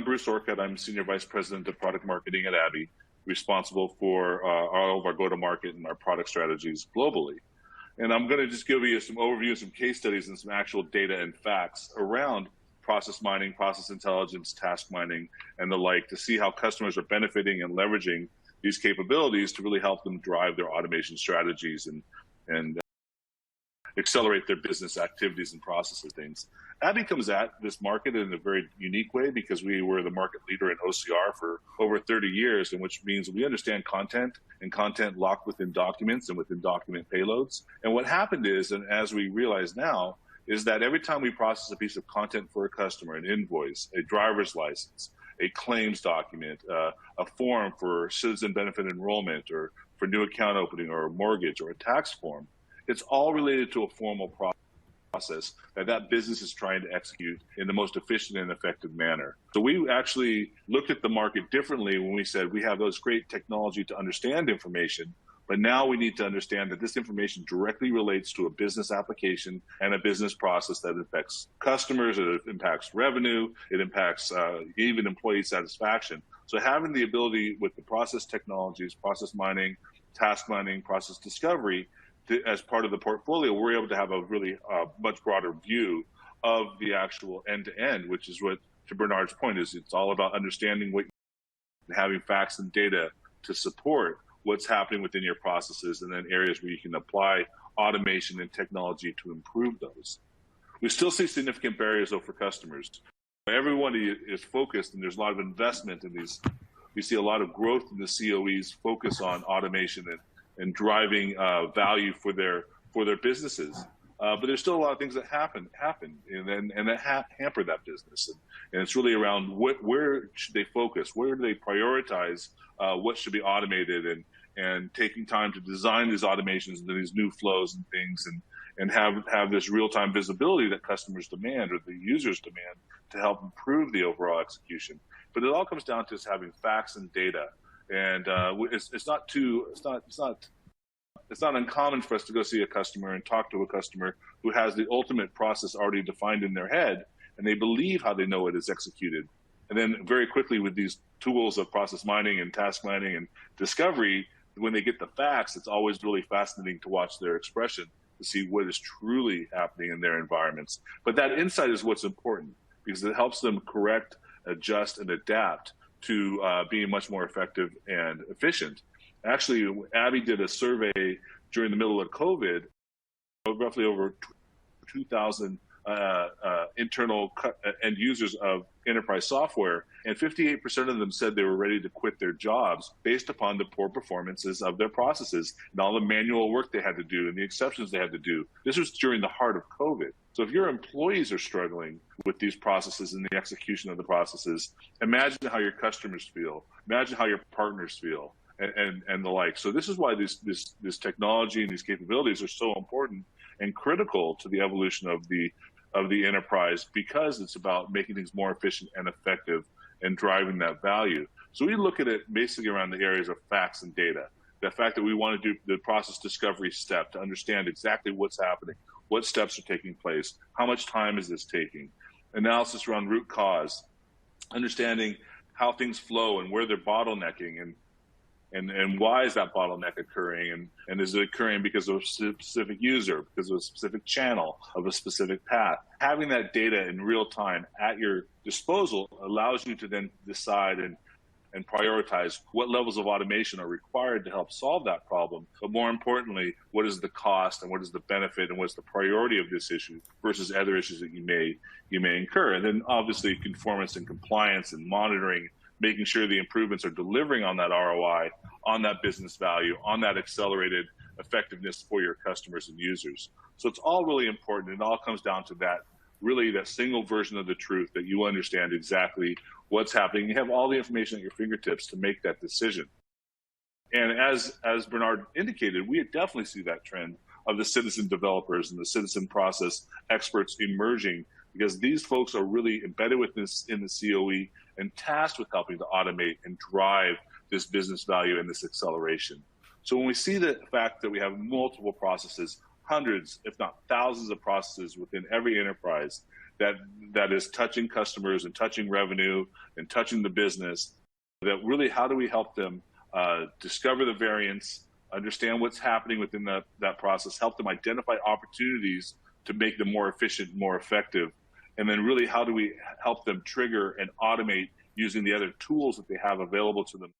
I'm Bruce Orcutt. I'm Senior Vice President of Product Marketing at ABBYY, responsible for all of our go-to-market and our product strategies globally. And I'm going to just give you some overview, some case studies, and some actual data and facts around process mining, process intelligence, task mining, and the like, to see how customers are benefiting and leveraging these capabilities to really help them drive their automation strategies and accelerate their business activities and processes things. ABBYY comes at this market in a very unique way because we were the market leader in OCR for over 30 years, and which means we understand content and content locked within documents and within document payloads. And what happened is, and as we realize now, is that every time we process a piece of content for a customer, an invoice, a driver's license, a claims document, a form for citizen benefit enrollment, or for new account opening, or a mortgage, or a tax form, it's all related to a formal process that business is trying to execute in the most efficient and effective manner. So we actually looked at the market differently when we said we have those great technology to understand information, but now we need to understand that this information directly relates to a business application and a business process that affects customers, it impacts revenue, it impacts even employee satisfaction. So having the ability with the process technologies, process mining, task mining, process discovery, as part of the portfolio, we're able to have a really much broader view of the actual end-to-end, which is what, to Bernard's point, is it's all about understanding what and having facts and data to support what's happening within your processes, and then areas where you can apply automation and technology to improve those. We still see significant barriers, though, for customers. Everyone is focused, and there's a lot of investment in these. We see a lot of growth in the COEs focus on automation and driving value for their businesses. But there's still a lot of things that happen and that hamper that business. And it's really around where should they focus? Where do they prioritize what should be automated, and taking time to design these automations and these new flows and things, and have this real-time visibility that customers demand or the users demand to help improve the overall execution. But it all comes down to us having facts and data. And it's not uncommon for us to go see a customer and talk to a customer who has the ultimate process already defined in their head, and they believe how they know it is executed. And then very quickly, with these tools of process mining and task mining and discovery, when they get the facts, it's always really fascinating to watch their expression to see what is truly happening in their environments. But that insight is what's important, because it helps them correct, adjust, and adapt to being much more effective and efficient. Actually, ABBYY did a survey during the middle of COVID, roughly over 2,000 internal end users of enterprise software, and 58% of them said they were ready to quit their jobs based upon the poor performances of their processes and all the manual work they had to do and the exceptions they had to do. This was during the heart of COVID. So if your employees are struggling with these processes and the execution of the processes, imagine how your customers feel, imagine how your partners feel, and the like. So this is why this technology and these capabilities are so important and critical to the evolution of the enterprise, because it's about making things more efficient and effective and driving that value. So we look at it basically around the areas of facts and data. The fact that we want to do the process discovery step to understand exactly what's happening, what steps are taking place, how much time is this taking, analysis around root cause, understanding how things flow and where they're bottlenecking, and why is that bottleneck occurring, and is it occurring because of a specific user, because of a specific channel, of a specific path. Having that data in real time at your disposal allows you to then decide and prioritize what levels of automation are required to help solve that problem. But more importantly, what is the cost and what is the benefit and what's the priority of this issue versus other issues that you may incur. And then obviously conformance and compliance and monitoring, making sure the improvements are delivering on that ROI, on that business value, on that accelerated effectiveness for your customers and users. So it's all really important. It all comes down to that single version of the truth, that you understand exactly what's happening. You have all the information at your fingertips to make that decision. And as Bernard indicated, we definitely see that trend of the citizen developers and the citizen process experts emerging, because these folks are really embedded with this in the COE and tasked with helping to automate and drive this business value and this acceleration. So when we see the fact that we have multiple processes, hundreds, if not thousands of processes within every enterprise, that is touching customers and touching revenue and touching the business, that really how do we help them discover the variance, understand what's happening within that process, help them identify opportunities to make them more efficient, more effective, and then really how do we help them trigger and automate using the other tools that they have available to them.